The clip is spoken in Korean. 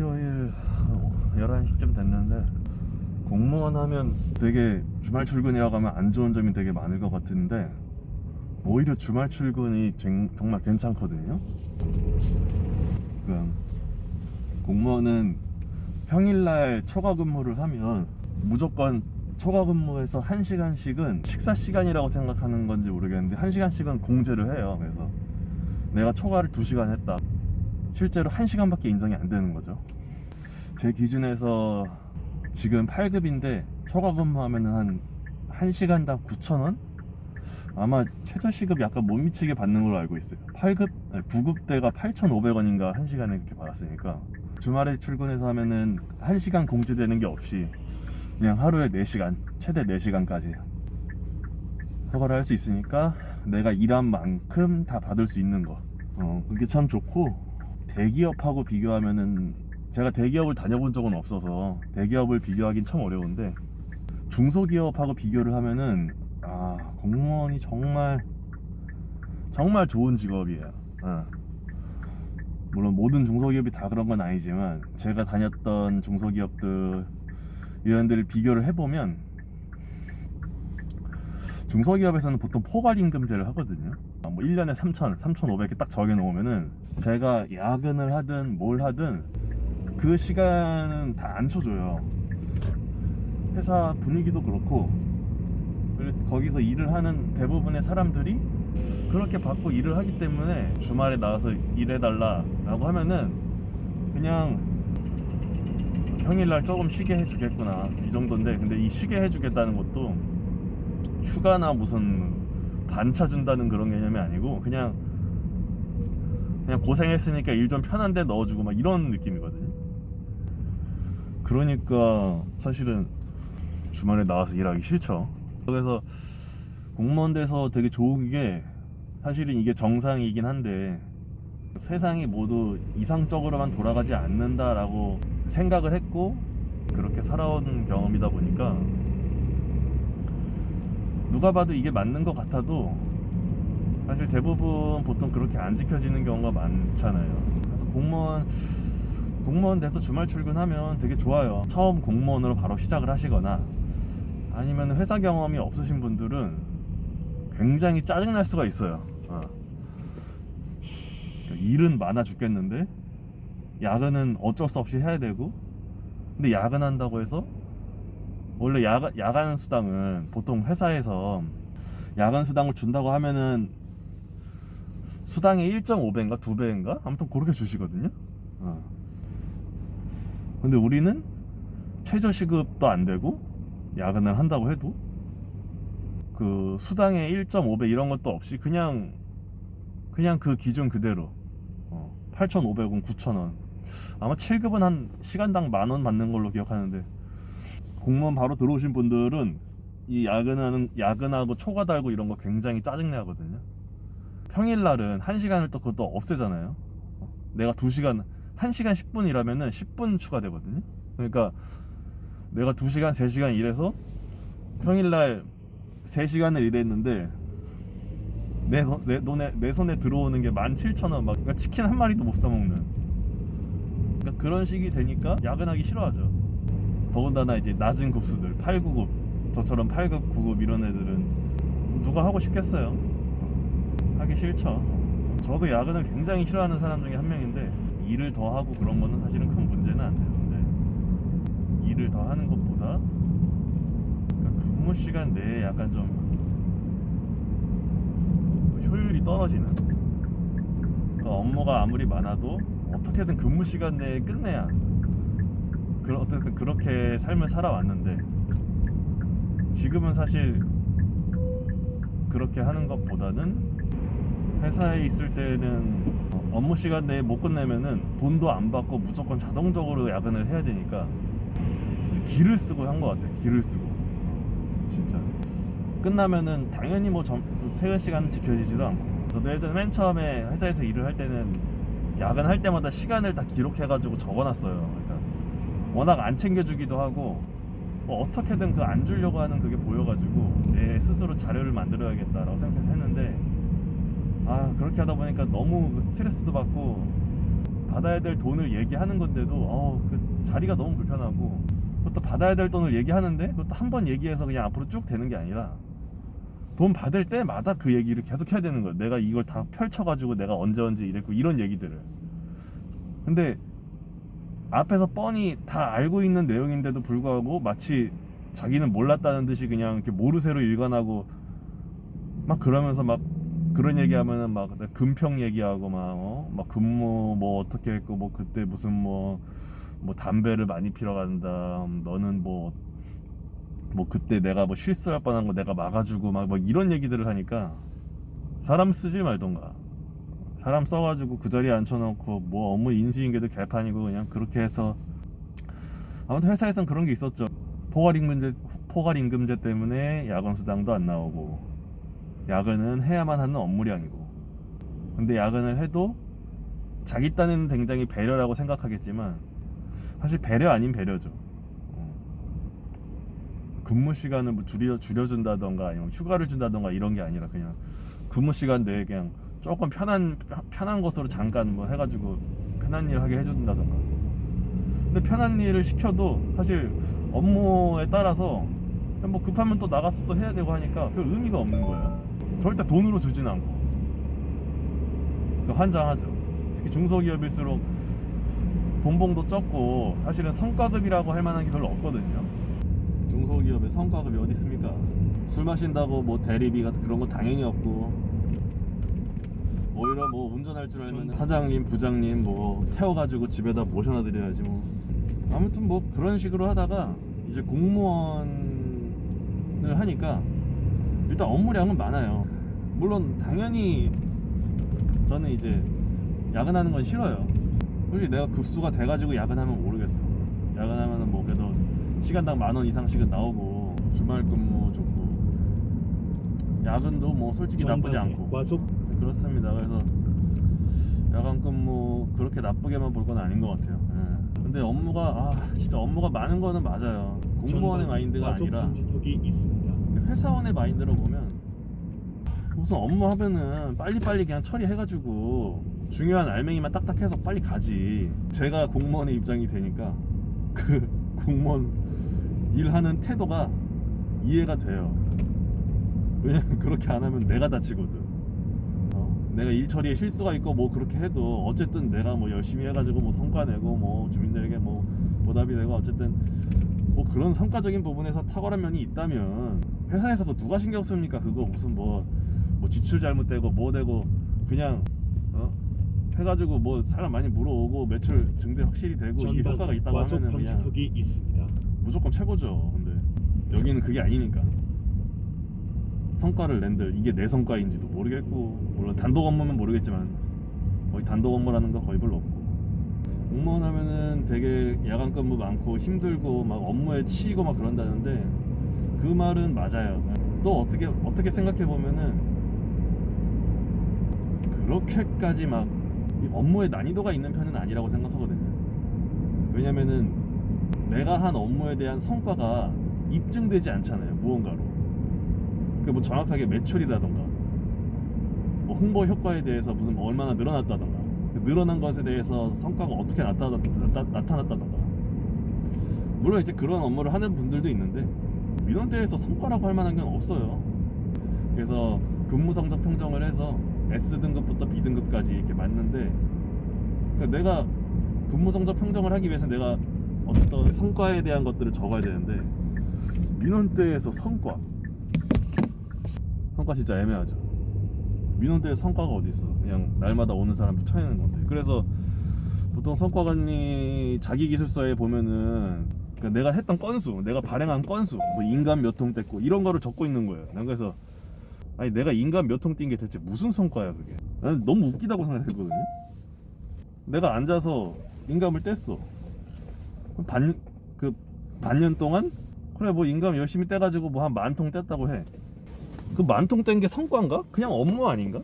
토요일 11시쯤 됐는데, 공무원 하면 되게 주말 출근이라고 하면 안 좋은 점이 되게 많을 것 같은데 오히려 주말 출근이 정말 괜찮거든요. 공무원은 평일날 초과 근무를 하면 무조건 초과 근무에서 1시간씩은 식사 시간이라고 생각하는 건지 모르겠는데 1시간씩은 공제를 해요. 그래서 내가 초과를 2시간 했다, 실제로 1시간밖에 인정이 안 되는 거죠. 제 기준에서 지금 8급인데 초과 근무하면은 한 1시간당 9,000원? 아마 최저시급 약간 못 미치게 받는 걸로 알고 있어요. 9급 때가 8,500원인가 1시간에 그렇게 받았으니까 주말에 출근해서 하면은 1시간 공제되는 게 없이 그냥 하루에 4시간, 최대 4시간까지 허가를 할 수 있으니까 내가 일한 만큼 다 받을 수 있는 거, 그게 참 좋고, 대기업하고 비교하면은 제가 대기업을 다녀본 적은 없어서 대기업을 비교하긴 참 어려운데 중소기업하고 비교를 하면은 공무원이 정말 좋은 직업이에요. 물론 모든 중소기업이 다 그런 건 아니지만 제가 다녔던 중소기업들 위원들을 비교를 해보면 중소기업에서는 보통 포괄임금제를 하거든요. 뭐 1년에 3,000, 3,500 이렇게 딱 정해놓으면은 제가 야근을 하든 뭘 하든 그 시간은 다 안 쳐줘요. 회사 분위기도 그렇고, 거기서 일을 하는 대부분의 사람들이 그렇게 받고 일을 하기 때문에 주말에 나와서 일해달라 라고 하면은 그냥 평일날 조금 쉬게 해주겠구나 이 정도인데, 근데 이 쉬게 해주겠다는 것도 휴가나 무슨 반차 준다는 그런 개념이 아니고 그냥 고생했으니까 일 좀 편한데 넣어주고 막 이런 느낌이거든요. 그러니까 사실은 주말에 나와서 일하기 싫죠. 그래서 공무원 돼서 되게 좋은 게, 사실은 이게 정상이긴 한데 세상이 모두 이상적으로만 돌아가지 않는다라고 생각을 했고 그렇게 살아온 경험이다 보니까 누가 봐도 이게 맞는 것 같아도 사실 대부분 보통 그렇게 안 지켜지는 경우가 많잖아요. 그래서 공무원 돼서 주말 출근하면 되게 좋아요. 처음 공무원으로 바로 시작을 하시거나 아니면 회사 경험이 없으신 분들은 굉장히 짜증날 수가 있어요. 일은 많아 죽겠는데 야근은 어쩔 수 없이 해야 되고, 근데 야근한다고 해서 원래 야간 수당은 보통 회사에서 야간 수당을 준다고 하면은 수당의 1.5배인가 2배인가 아무튼 그렇게 주시거든요. 근데 우리는 최저시급도 안 되고 야근을 한다고 해도 그 수당의 1.5배 이런 것도 없이 그냥 그 기준 그대로 8,500원, 9,000원, 아마 7급은 한 시간당 10,000원 받는 걸로 기억하는데, 공무원 바로 들어오신 분들은 이 야근하고 초과 달고 이런 거 굉장히 짜증내 하거든요. 평일날은 1시간을 또 그것도 없애잖아요. 내가 2시간 1시간 10분 일하면은 10분 추가되거든요. 그러니까 내가 2시간 3시간 일해서 평일날 3시간을 일했는데 내 손에 들어오는 게 17,000원, 막 그러니까 치킨 한 마리도 못 사 먹는, 그러니까 그런 식이 되니까 야근하기 싫어하죠. 더군다나 이제 낮은 급수들 8, 9급, 저처럼 8급, 9급 이런 애들은 누가 하고 싶겠어요. 하기 싫죠. 저도 야근을 굉장히 싫어하는 사람 중에 한 명인데 일을 더 하고 그런 거는 사실은 큰 문제는 안 돼요. 근데 일을 더 하는 것보다 그러니까 근무 시간 내에 약간 좀 효율이 떨어지는, 그러니까 업무가 아무리 많아도 어떻게든 근무 시간 내에 끝내야, 어쨌든 그렇게 삶을 살아왔는데 지금은 사실 그렇게 하는 것보다는 회사에 있을 때는 업무 시간 내에 못 끝내면은 돈도 안 받고 무조건 자동적으로 야근을 해야 되니까 기를 쓰고 한 것 같아요. 기를 쓰고 진짜 끝나면은 당연히 뭐 퇴근 시간 지켜지지도 않고, 저도 예전에 맨 처음에 회사에서 일을 할 때는 야근할 때마다 시간을 다 기록해가지고 적어놨어요. 그러니까 워낙 안 챙겨주기도 하고 어떻게든 그 안 주려고 하는 그게 보여가지고 내 스스로 자료를 만들어야겠다라고 생각해서 했는데 그렇게 하다 보니까 너무 스트레스도 받고 받아야 될 돈을 얘기하는 건데도 그 자리가 너무 불편하고, 그것도 받아야 될 돈을 얘기하는데 그것도 한 번 얘기해서 그냥 앞으로 쭉 되는 게 아니라 돈 받을 때마다 그 얘기를 계속 해야 되는 거예요. 내가 이걸 다 펼쳐가지고 내가 언제 이랬고 이런 얘기들을. 근데 앞에서 뻔히 다 알고 있는 내용인데도 불구하고 마치 자기는 몰랐다는 듯이 그냥 이렇게 모르쇠로 일관하고 막 그러면서 막 그런 얘기하면은 막 금평 얘기하고 막 근무 뭐 어떻게 했고 뭐 그때 무슨 뭐 담배를 많이 피러 간다, 너는 뭐 그때 내가 뭐 실수할 뻔한 거 내가 막아주고 막 이런 얘기들을 하니까 사람 쓰지 말던가. 사람 써가지고 그 자리에 앉혀놓고 뭐 업무 인수인계도 개판이고 그냥 그렇게 해서. 아무튼 회사에선 그런 게 있었죠. 포괄임금제 때문에 야근 수당도 안 나오고, 야근은 해야만 하는 업무량이고. 근데 야근을 해도 자기 딴에는 굉장히 배려라고 생각하겠지만 사실 배려 아닌 배려죠. 근무 시간을 뭐 줄여준다던가 아니면 휴가를 준다던가 이런 게 아니라 그냥 근무 시간 내에 그냥 조금 편한 것으로 잠깐 뭐 해가지고 편한 일 하게 해준다던가. 근데 편한 일을 시켜도 사실 업무에 따라서 뭐 급하면 또 나가서 또 해야 되고 하니까 별 의미가 없는 거예요. 절대 돈으로 주진 않고. 환장하죠. 특히 중소기업일수록 본봉도 적고 사실은 성과급이라고 할 만한 게 별로 없거든요. 중소기업의 성과급이 어디 있습니까? 술 마신다고 뭐 대리비 같은 그런 거 당연히 없고, 오히려 뭐 운전할 줄 알면 사장님, 부장님 뭐 태워가지고 집에다 모셔놔 드려야지 뭐. 아무튼 뭐 그런 식으로 하다가 이제 공무원을 하니까 일단 업무량은 많아요. 물론 당연히 저는 이제 야근하는 건 싫어요. 솔직히 내가 급수가 돼가지고 야근하면 모르겠어. 야근하면은 뭐 그래도 시간당 10,000원 이상씩은 나오고 주말 근무 좋고 야근도 뭐 솔직히 나쁘지 않고 그렇습니다. 그래서 야간 근무 그렇게 나쁘게만 볼 건 아닌 것 같아요. 근데 업무가 진짜 업무가 많은 거는 맞아요. 공무원의 마인드가 아니라 회사원의 마인드로 보면 무슨 업무 하면은 빨리빨리 그냥 처리해가지고 중요한 알맹이만 딱딱해서 빨리 가지. 제가 공무원의 입장이 되니까 그 공무원 일하는 태도가 이해가 돼요. 왜냐면 그렇게 안 하면 내가 다치거든. 내가 일 처리에 실수가 있고 뭐 그렇게 해도 어쨌든 내가 뭐 열심히 해가지고 뭐 성과 내고 뭐 주민들에게 뭐 보답이 되고 어쨌든 뭐 그런 성과적인 부분에서 탁월한 면이 있다면 회사에서 그거 누가 신경 씁니까? 그거 무슨 뭐 지출 잘못되고 뭐 되고 그냥 해가지고 뭐 사람 많이 물어오고 매출 증대 확실히 되고 이 효과가 있다고 하면은 그냥 있습니다. 무조건 최고죠. 근데 여기는 그게 아니니까 성과를 낸들 이게 내 성과인지도 모르겠고, 물론 단독 업무면 모르겠지만 거의 단독 업무라는 거 거의 별로 없고, 공무원 하면은 되게 야간 근무 많고 힘들고 막 업무에 치이고 막 그런다는데 그 말은 맞아요. 또 어떻게 생각해 보면은 그렇게까지 막 업무의 난이도가 있는 편은 아니라고 생각하거든요. 왜냐면은 내가 한 업무에 대한 성과가 입증되지 않잖아요, 무언가로. 그 뭐 정확하게 매출이라던가 뭐 홍보 효과에 대해서 무슨 뭐 얼마나 늘어났다던가 늘어난 것에 대해서 성과가 어떻게 나타났다던가. 물론 이제 그런 업무를 하는 분들도 있는데 민원대에서 성과라고 할 만한 건 없어요. 그래서 근무 성적 평정을 해서 S등급부터 B등급까지 이렇게 맞는데, 그러니까 내가 근무 성적 평정을 하기 위해서 내가 어떤 성과에 대한 것들을 적어야 되는데 민원대에서 성과 진짜 애매하죠. 민원대에 성과가 어디 있어? 그냥 날마다 오는 사람들 쳐내는 건데. 그래서 보통 성과관리 자기기술서에 보면은 그러니까 내가 했던 건수, 내가 발행한 건수, 뭐 인간 몇 통 뗐고 이런 거를 적고 있는 거예요. 난 그래서 아니 내가 인간 몇 통 띈 게 대체 무슨 성과야 그게? 나는 너무 웃기다고 생각했거든요. 내가 앉아서 인감을 뗐어. 반년 동안 그래 뭐 인감 열심히 떼가지고 뭐 한 10,000통 뗐다고 해. 그 10,000통 뗀 게 성과인가? 그냥 업무 아닌가?